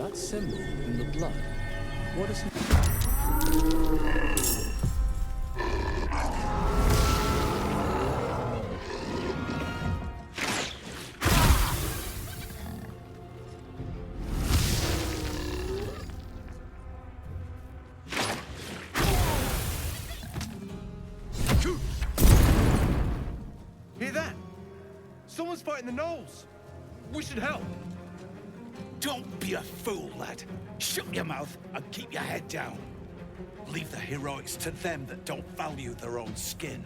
that symbol in the blood, what is it? Hear that? Someone's fighting the gnolls. We should help. Don't be a fool, lad. Shut your mouth and keep your head down. Leave the heroics to them that don't value their own skin.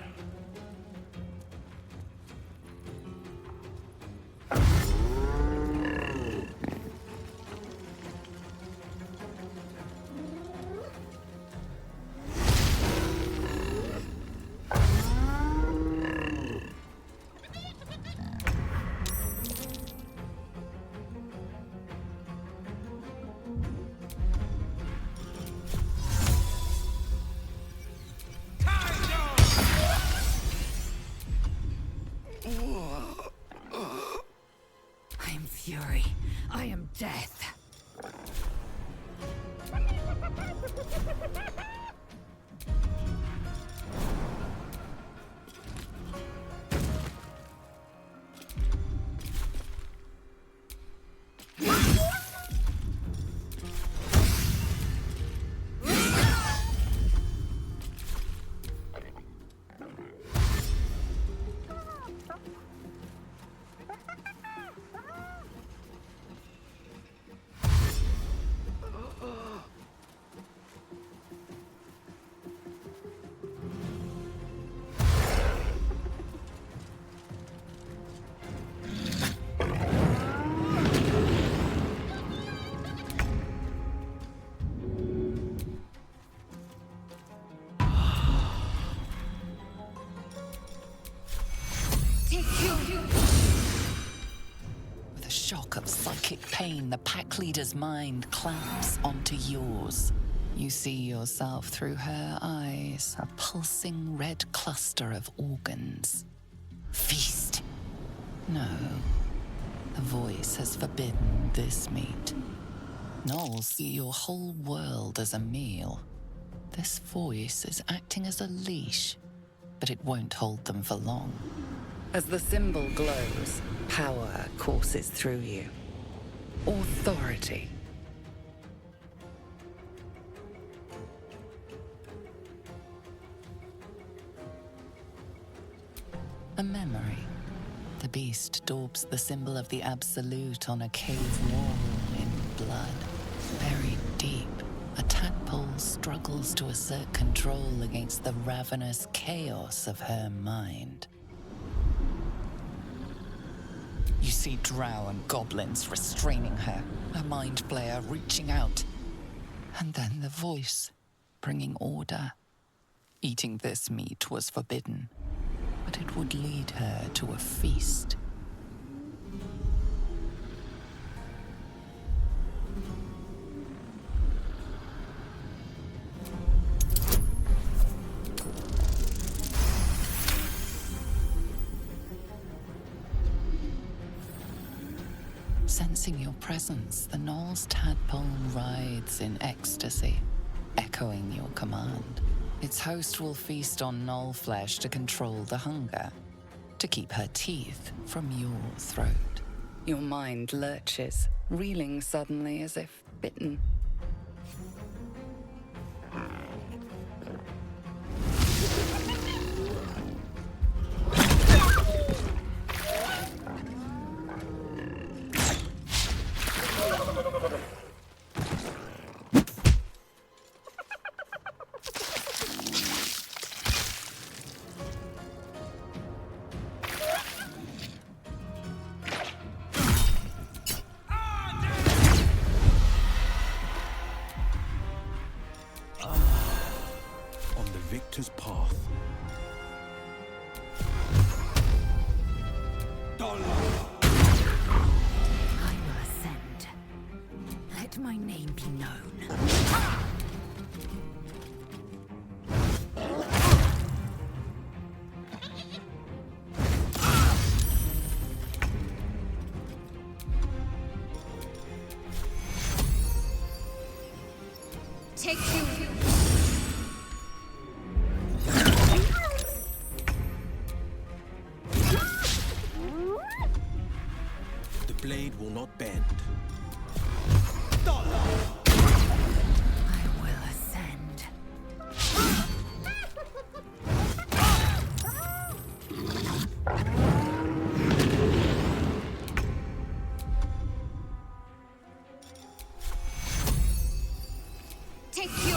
Fury. I am death. With a shock of psychic pain, the pack leader's mind clamps onto yours. You see yourself through her eyes, a pulsing red cluster of organs. Feast. No. The voice has forbidden this meat. Gnolls see your whole world as a meal. This voice is acting as a leash, but it won't hold them for long. As the symbol glows, power courses through you. Authority. A memory. The beast daubs the symbol of the Absolute on a cave wall in blood. Buried deep, a tadpole struggles to assert control against the ravenous chaos of her mind. You see drow and goblins restraining her, a mind flayer reaching out. And then the voice, bringing order. Eating this meat was forbidden, but it would lead her to a feast. Sensing your presence, the Gnoll's tadpole writhes in ecstasy, echoing your command. Its host will feast on Gnoll flesh to control the hunger, to keep her teeth from your throat. Your mind lurches, reeling suddenly as if bitten. Take two. The blade will not bend. I will ascend. Take you.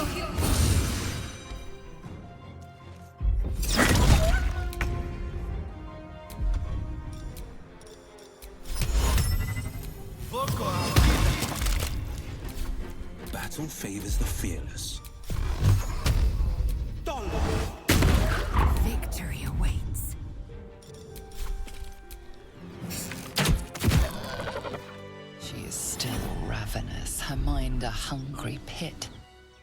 Battle favors the fearless. Victory awaits. She is still ravenous, her mind a hungry pit.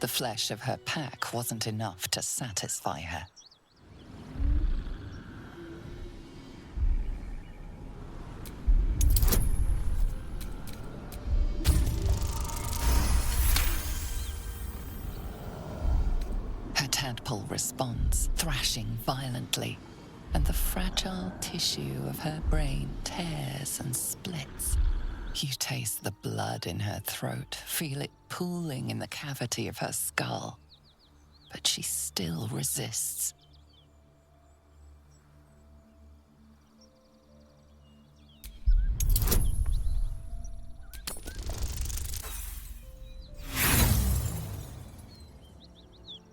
The flesh of her pack wasn't enough to satisfy her. Her tadpole responds, thrashing violently, and the fragile tissue of her brain tears and splits. You taste the blood in her throat, feel it pooling in the cavity of her skull. But she still resists.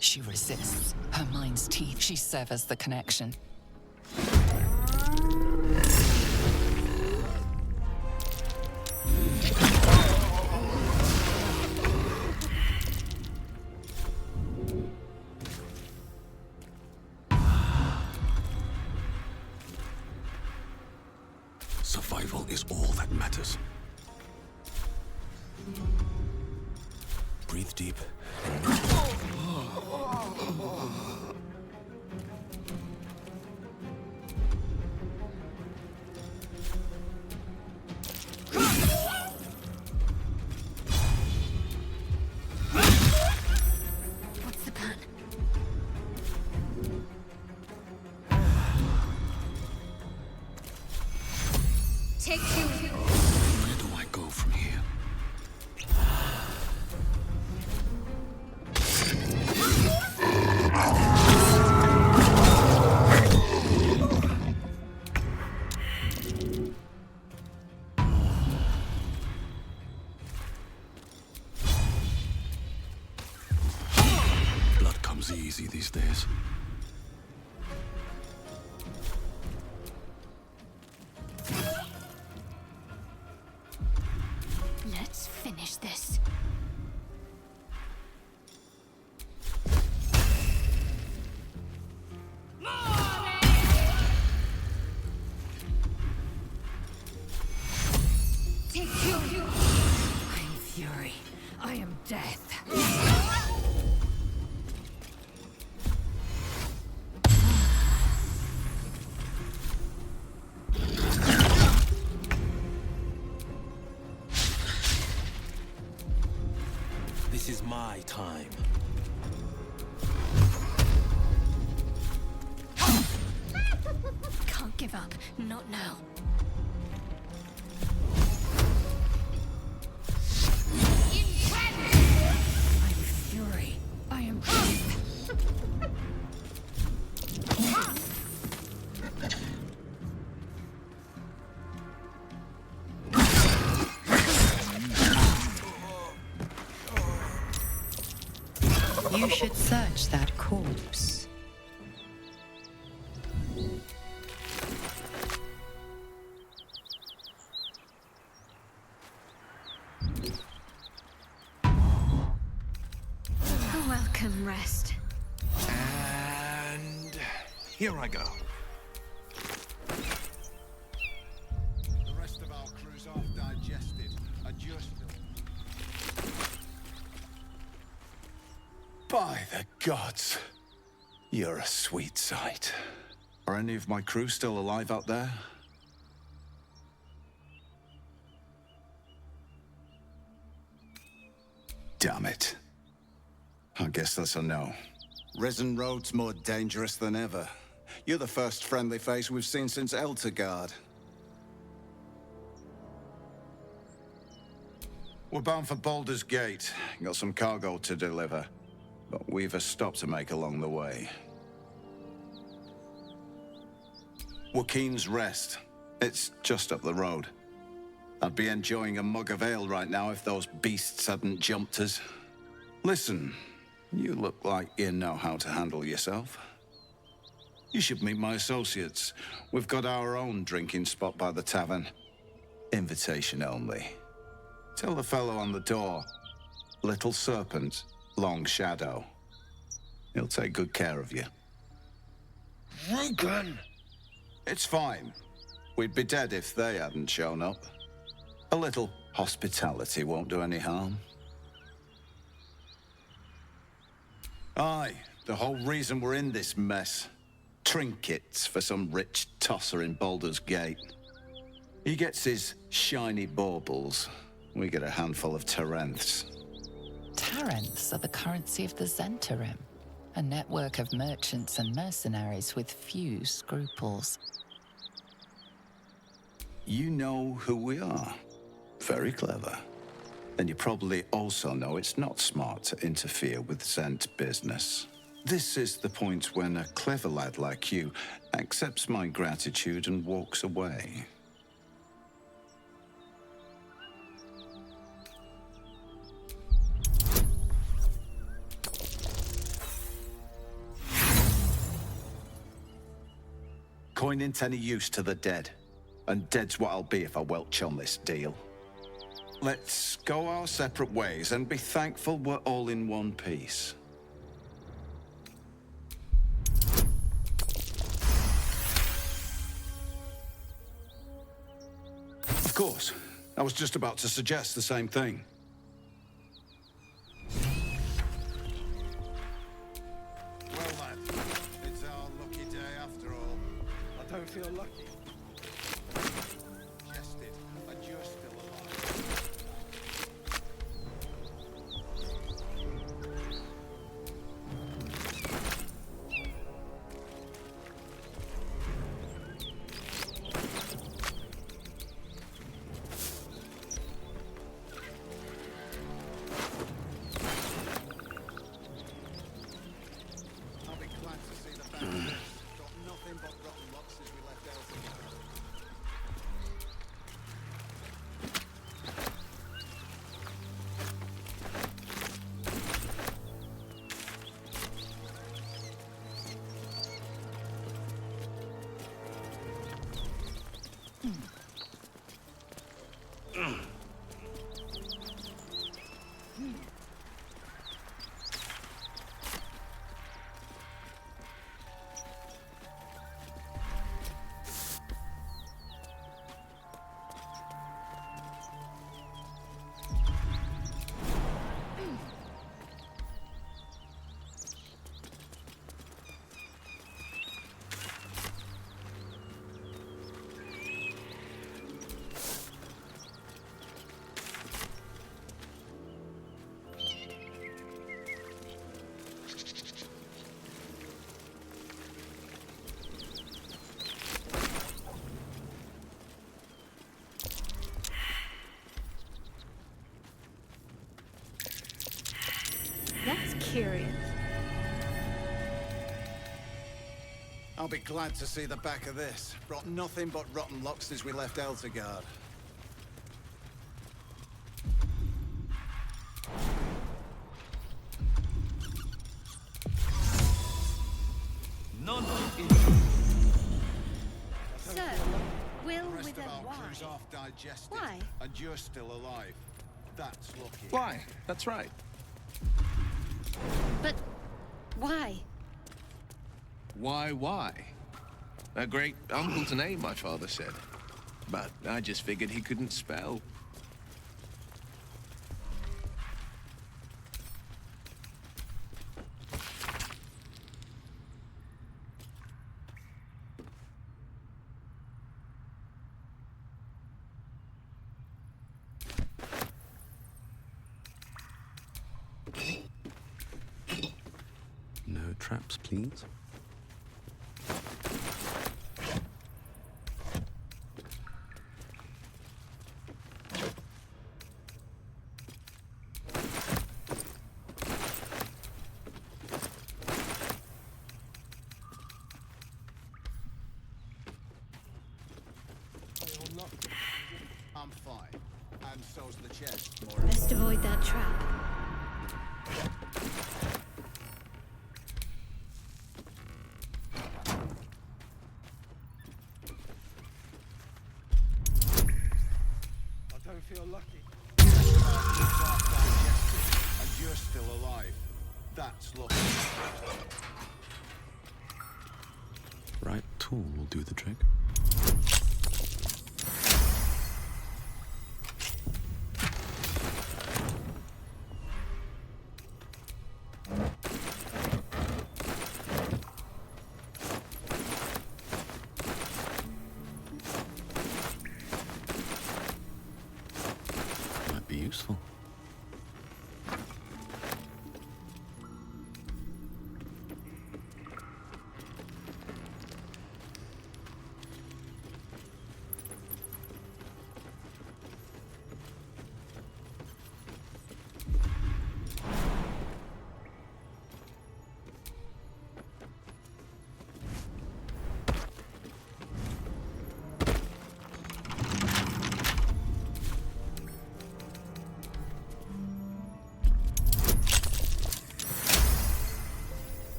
She resists. Her mind's teeth. She severs the connection. Survival is all that matters. Breathe deep and What's the plan? Take two. where do I go from here? Blood comes easy these days. Let's finish this. Take two. I am fury. I am death. This is my time. Can't give up. Not now. I am fury. I am death. You should search that corpse. Welcome, rest. And here I go. The rest of our crew's half digested. Adjust. By the gods, you're a sweet sight. Are any of my crew still alive out there? Damn it. I guess that's a no. Risen Road's more dangerous than ever. You're the first friendly face we've seen since Eltergard. We're bound for Baldur's Gate. Got some cargo to deliver. But we've a stop to make along the way. Joaquin's Rest. It's just up the road. I'd be enjoying a mug of ale right now if those beasts hadn't jumped us. Listen, you look like you know how to handle yourself. You should meet my associates. We've got our own drinking spot by the tavern. Invitation only. Tell the fellow on the door, Little Serpent, Long Shadow. He'll take good care of you. Rugen! It's fine. We'd be dead if they hadn't shown up. A little hospitality won't do any harm. Aye, the whole reason we're in this mess. Trinkets for some rich tosser in Baldur's Gate. He gets his shiny baubles. We get a handful of Tarenths. Tarenths are the currency of the Zentarim, a network of merchants and mercenaries with few scruples. You know who we are. Very clever. And you probably also know it's not smart to interfere with Zent business. This is the point when a clever lad like you accepts my gratitude and walks away. Coin ain't any use to the dead. And dead's what I'll be if I welch on this deal. Let's go our separate ways and be thankful we're all in one piece. Of course. I was just about to suggest the same thing. Well, lad, it's our lucky day after all. I don't feel lucky. Jested, and you're still alive. I'll be glad to see the back of this. Got nothing but rotten locks since we left Eltergard. That's curious. I'll be glad to see the back of this. Brought nothing but rotten locks since we left Eltergard. None So, Will The rest with of a our Y. crew's off digested. Why? And you're still alive. That's lucky. Why? That's right. But why? Why? A great uncle to name, my father said. But I just figured he couldn't spell. traps, please? I'm fine. And so's the chest. Best avoid that trap. I don't feel lucky. And you're still alive. That's lucky. Right tool will do the trick. Might be useful.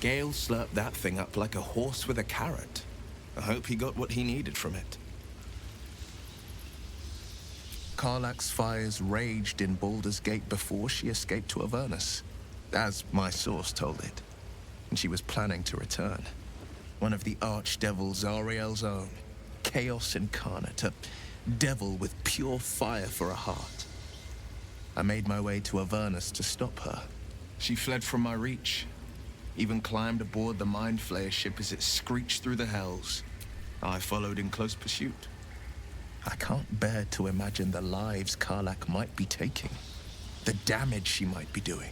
Gale slurped that thing up like a horse with a carrot. I hope he got what he needed from it. Karlach's fires raged in Baldur's Gate before she escaped to Avernus, as my source told it. And she was planning to return. One of the archdevils Zariel's own. Chaos incarnate, a devil with pure fire for a heart. I made my way to Avernus to stop her. She fled from my reach. Even climbed aboard the Mind Flayer ship as it screeched through the hells. I followed in close pursuit. I can't bear to imagine the lives Karlach might be taking, the damage she might be doing.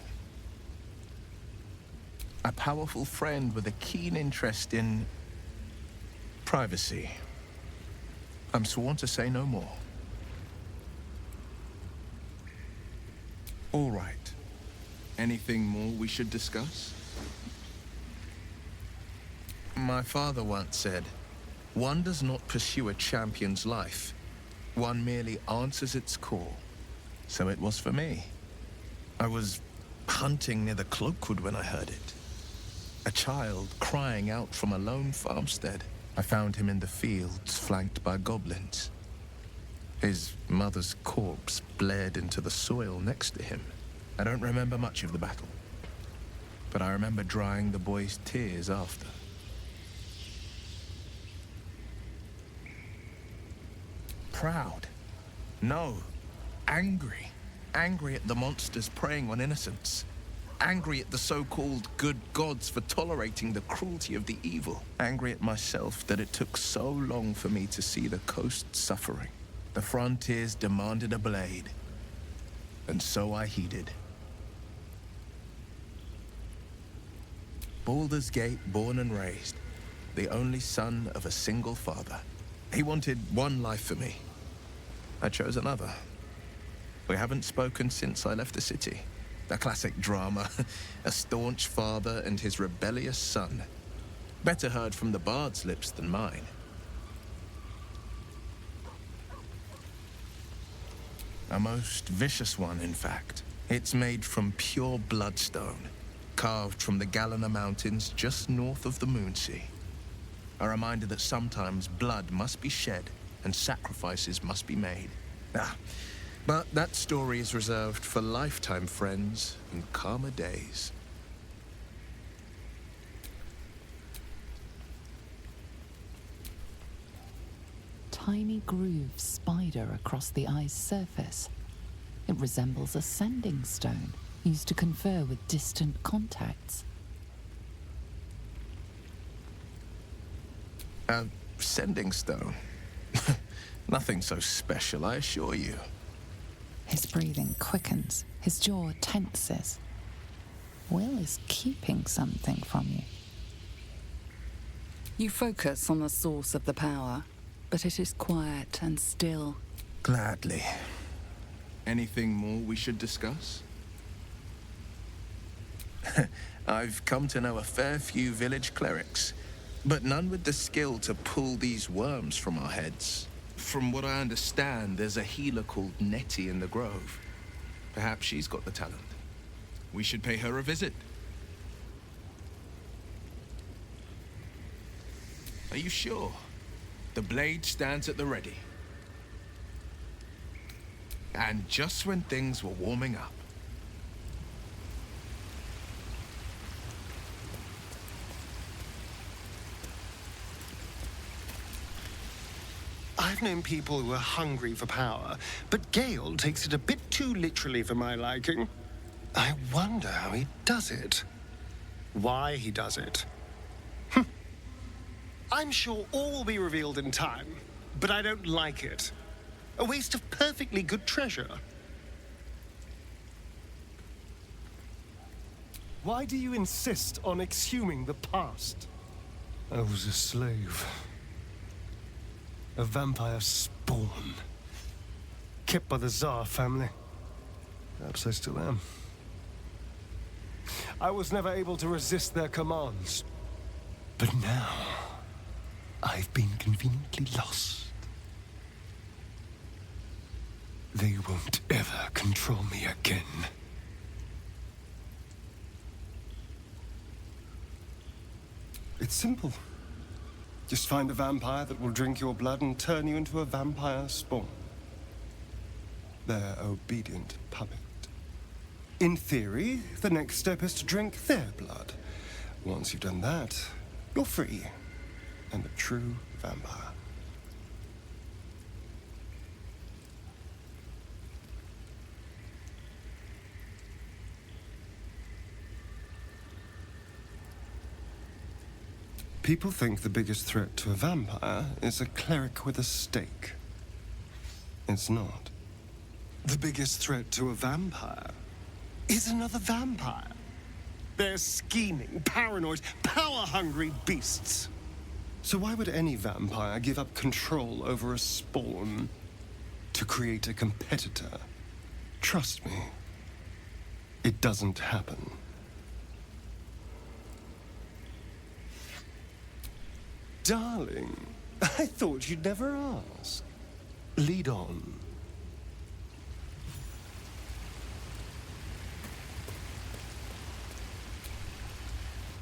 A powerful friend with a keen interest in privacy. I'm sworn to say no more. All right. Anything more we should discuss? My father once said, one does not pursue a champion's life. One merely answers its call. So it was for me. I was hunting near the Cloakwood when I heard it. A child crying out from a lone farmstead. I found him in the fields, flanked by goblins. His mother's corpse blared into the soil next to him. I don't remember much of the battle, but I remember drying the boy's tears after. Proud. No. Angry. Angry at the monsters preying on innocents. Angry at the so-called good gods for tolerating the cruelty of the evil. Angry at myself that it took so long for me to see the coast suffering. The frontiers demanded a blade. And so I heeded. Baldur's Gate, born and raised. The only son of a single father. He wanted one life for me. I chose another. We haven't spoken since I left the city. A classic drama. A staunch father and his rebellious son. Better heard from the bard's lips than mine. A most vicious one, in fact. It's made from pure bloodstone, carved from the Galena Mountains just north of the Moonsea. A reminder that sometimes blood must be shed and sacrifices must be made. But that story is reserved for lifetime friends and calmer days. Tiny grooves spider across the eye's surface. It resembles a sending stone used to confer with distant contacts. A sending stone? Nothing so special, I assure you. His breathing quickens, his jaw tenses. Will is keeping something from you. You focus on the source of the power, but it is quiet and still. Gladly. Anything more we should discuss? I've come to know a fair few village clerics, but none with the skill to pull these worms from our heads. From what I understand, there's a healer called Nettie in the Grove. Perhaps she's got the talent. We should pay her a visit. Are you sure? The blade stands at the ready. And just when things were warming up. I've known people who are hungry for power, but Gale takes it a bit too literally for my liking. I wonder how he does it. Why he does it. I'm sure all will be revealed in time, but I don't like it. A waste of perfectly good treasure. Why do you insist on exhuming the past? I was a slave. A vampire spawn. Kept by the Tsar family. Perhaps I still am. I was never able to resist their commands. But now, I've been conveniently lost. They won't ever control me again. It's simple. Just find a vampire that will drink your blood and turn you into a vampire spawn. Their obedient puppet. In theory, the next step is to drink their blood. Once you've done that, you're free and a true vampire. People think the biggest threat to a vampire is a cleric with a stake. It's not. The biggest threat to a vampire is another vampire. They're scheming, paranoid, power-hungry beasts. So why would any vampire give up control over a spawn to create a competitor? Trust me, it doesn't happen. Darling, I thought you'd never ask. Lead on.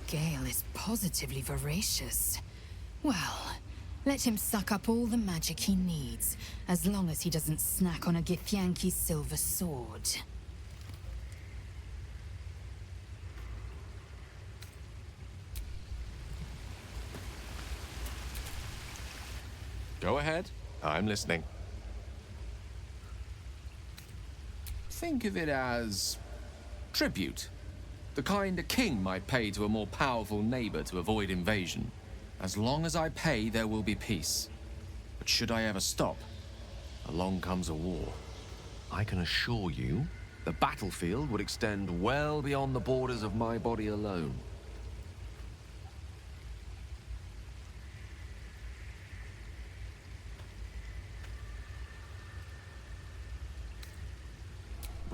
Gale is positively voracious. Well, let him suck up all the magic he needs, as long as he doesn't snack on a Githyanki's silver sword. Go ahead. I'm listening. Think of it as tribute. The kind a king might pay to a more powerful neighbor to avoid invasion. As long as I pay, there will be peace. But should I ever stop, along comes a war. I can assure you, the battlefield would extend well beyond the borders of my body alone.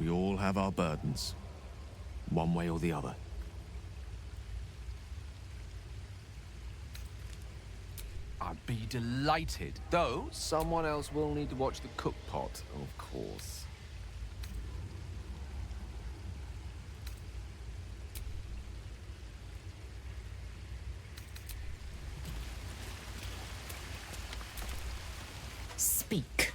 We all have our burdens, one way or the other. I'd be delighted, though someone else will need to watch the cook pot, of course. Speak.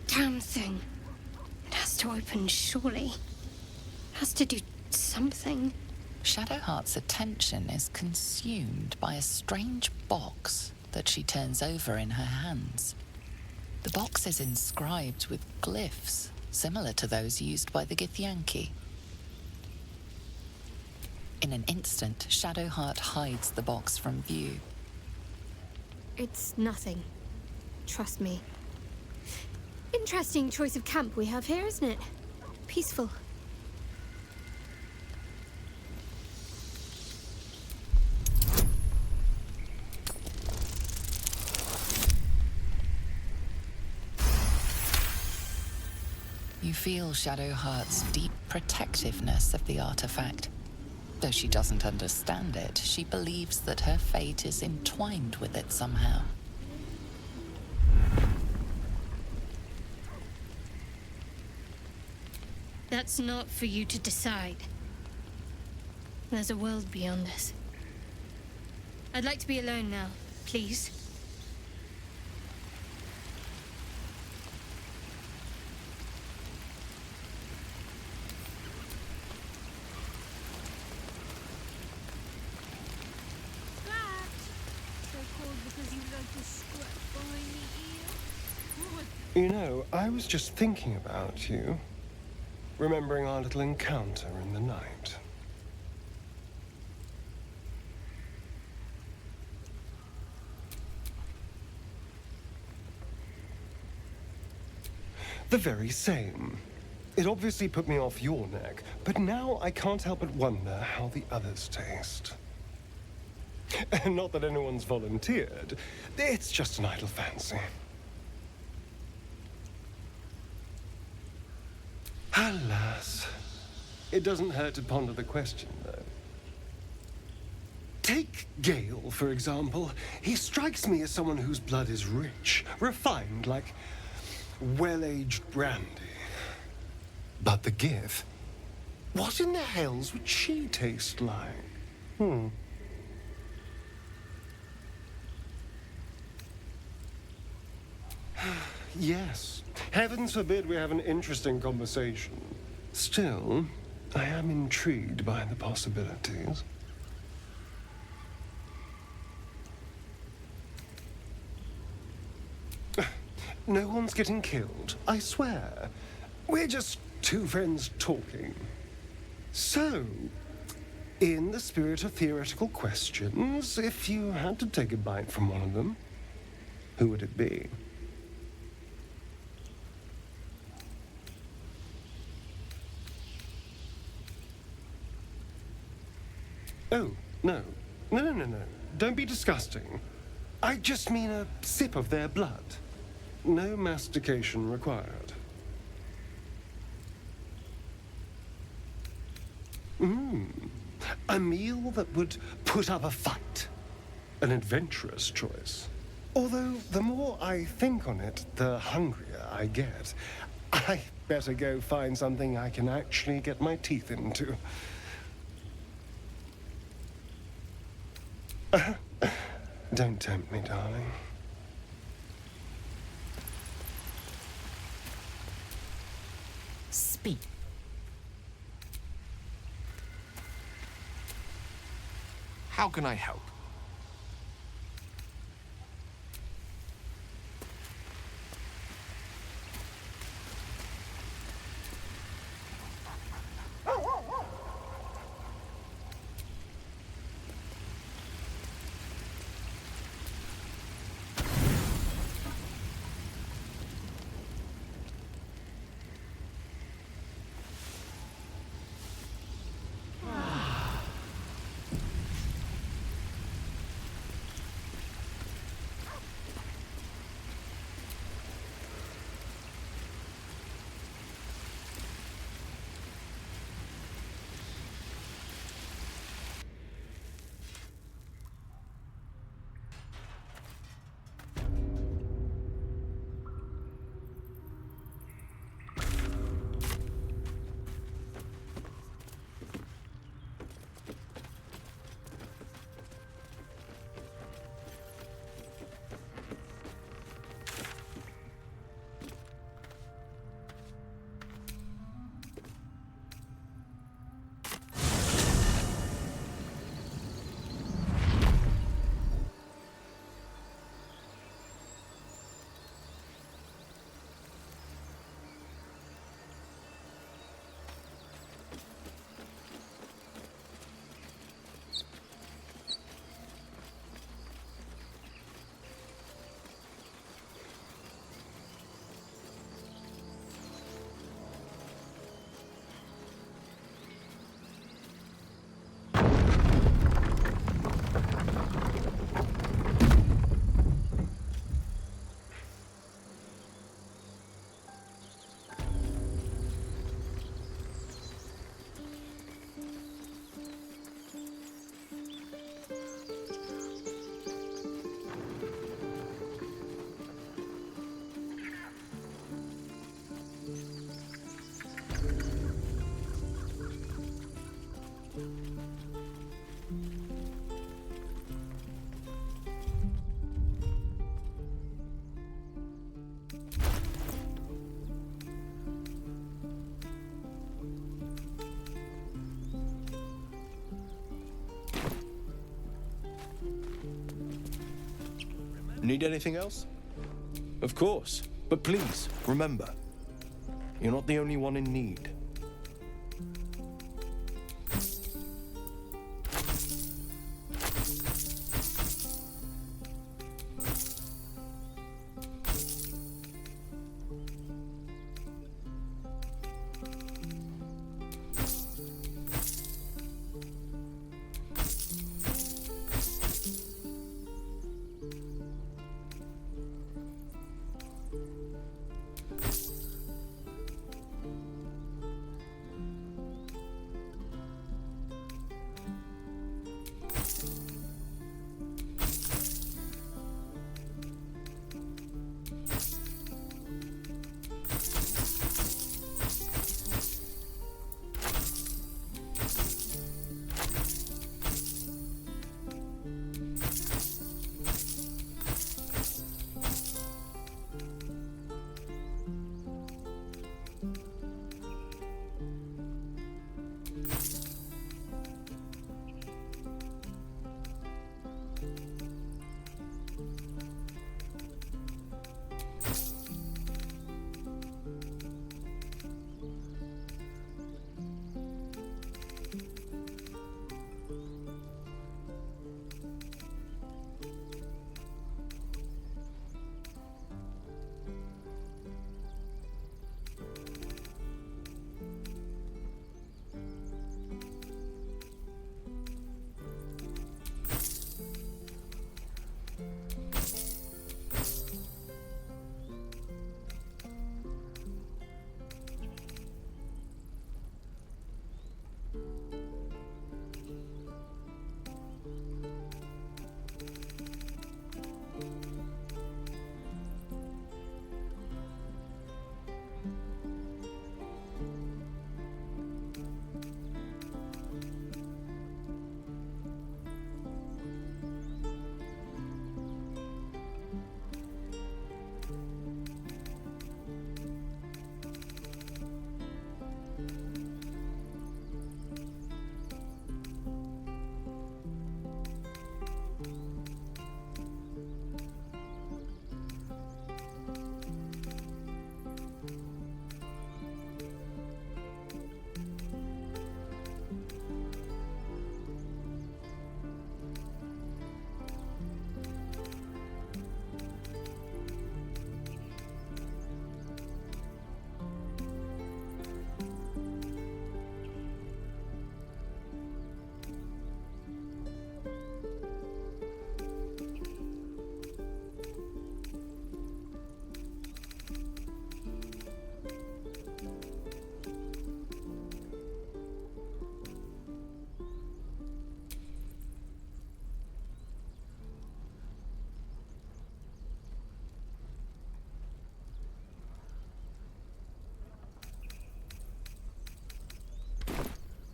Damn thing. It has to open, surely. It has to do something. Shadowheart's attention is consumed by a strange box that she turns over in her hands. The box is inscribed with glyphs similar to those used by the Githyanki. In an instant, Shadowheart hides the box from view. It's nothing. Trust me. Interesting choice of camp we have here, isn't it? Peaceful. You feel Shadowheart's deep protectiveness of the artifact. Though she doesn't understand it, she believes that her fate is entwined with it somehow. That's not for you to decide. There's a world beyond us. I'd like to be alone now, please. You know, I was just thinking about you. Remembering our little encounter in the night. The very same. It obviously put me off your neck, but now I can't help but wonder how the others taste. Not that anyone's volunteered. It's just an idle fancy. Alas. It doesn't hurt to ponder the question, though. Take Gale, for example. He strikes me as someone whose blood is rich, refined, like well-aged brandy. But the Gith? What in the hells would she taste like? Yes. Heavens forbid we have an interesting conversation. Still, I am intrigued by the possibilities. No one's getting killed, I swear. We're just two friends talking. So, in the spirit of theoretical questions, if you had to take a bite from one of them, who would it be? Oh, no. No. Don't be disgusting. I just mean a sip of their blood. No mastication required. A meal that would put up a fight. An adventurous choice. Although, the more I think on it, the hungrier I get. I better go find something I can actually get my teeth into. Don't tempt me, darling. Speak. How can I help? need anything else? Of course. But please, remember, you're not the only one in need.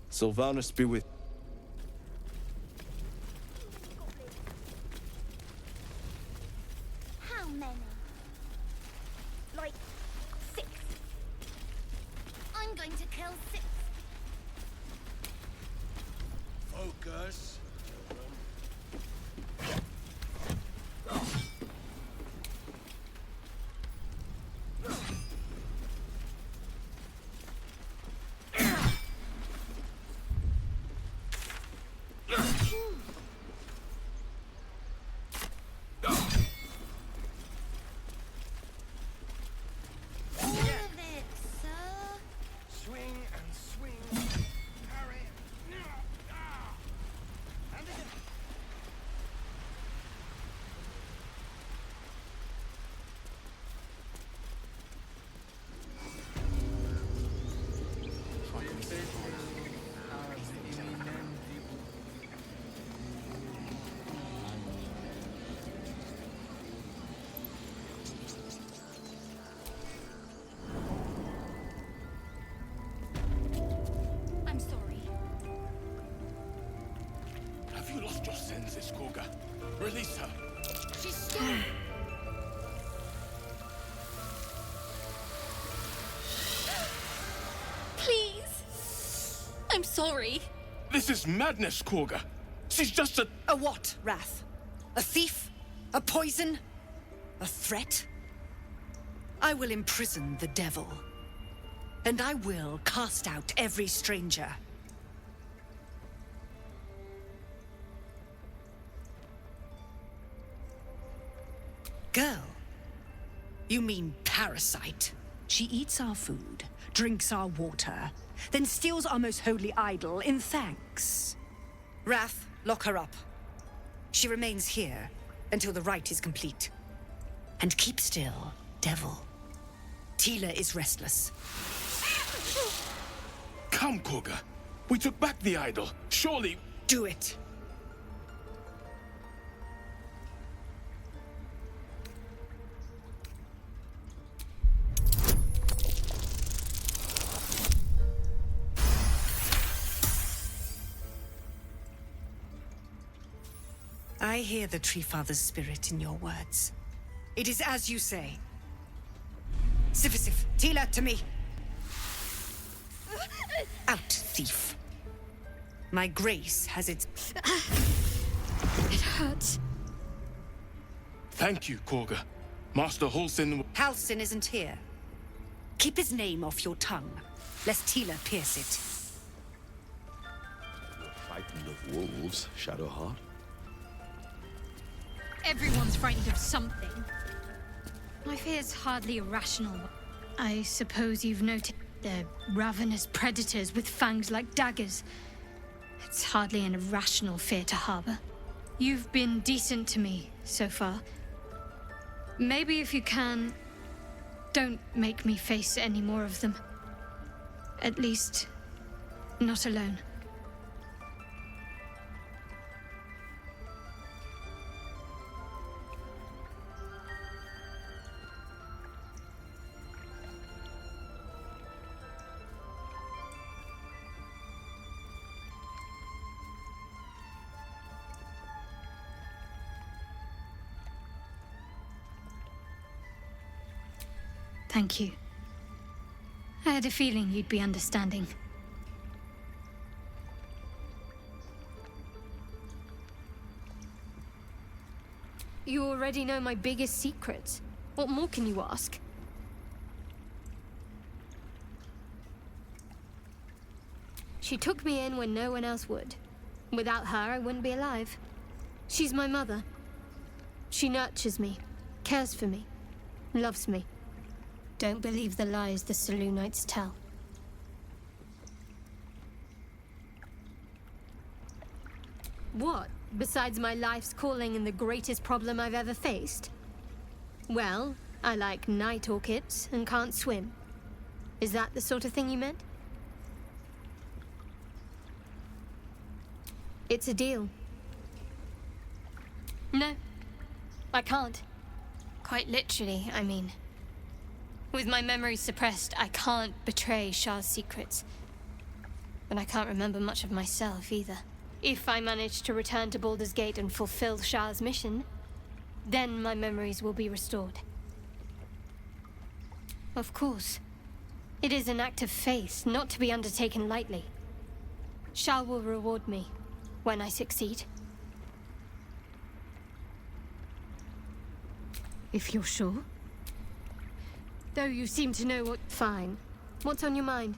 Sylvanus be with... How many? Like 6. I'm going to kill 6. Focus. Your senses, Koga. Release her. She's still... Please. I'm sorry. This is madness, Koga. She's just a... A what, Wrath? A thief? A poison? A threat? I will imprison the devil. And I will cast out every stranger. Girl? You mean parasite? She eats our food, drinks our water, then steals our most holy idol in thanks. Wrath, lock her up. She remains here until the rite is complete. And keep still, devil. Tila is restless. Come, Koga. We took back the idol. Surely... Do it. I hear the Tree Father's spirit in your words. It is as you say. Sifisif, Tila, to me! Out, thief. My grace has its... It hurts. Thank you, Koga. Master Halsin... Halsin isn't here. Keep his name off your tongue, lest Tila pierce it. You're frightened of wolves, Shadowheart? Everyone's frightened of something. My fear's hardly irrational. I suppose you've noted they're ravenous predators with fangs like daggers. It's hardly an irrational fear to harbor. You've been decent to me so far. Maybe if you can, don't make me face any more of them. At least, not alone. Thank you. I had a feeling you'd be understanding. You already know my biggest secrets. What more can you ask? She took me in when no one else would. Without her, I wouldn't be alive. She's my mother. She nurtures me, cares for me, loves me. Don't believe the lies the Selûnites tell. What, besides my life's calling and the greatest problem I've ever faced? Well, I like night orchids and can't swim. Is that the sort of thing you meant? It's a deal. No, I can't. Quite literally, I mean. With my memory suppressed, I can't betray Shah's secrets. But I can't remember much of myself, either. If I manage to return to Baldur's Gate and fulfill Shah's mission, then my memories will be restored. Of course. It is an act of faith, not to be undertaken lightly. Shah will reward me when I succeed. If you're sure. Though you seem to know what... Fine. What's on your mind?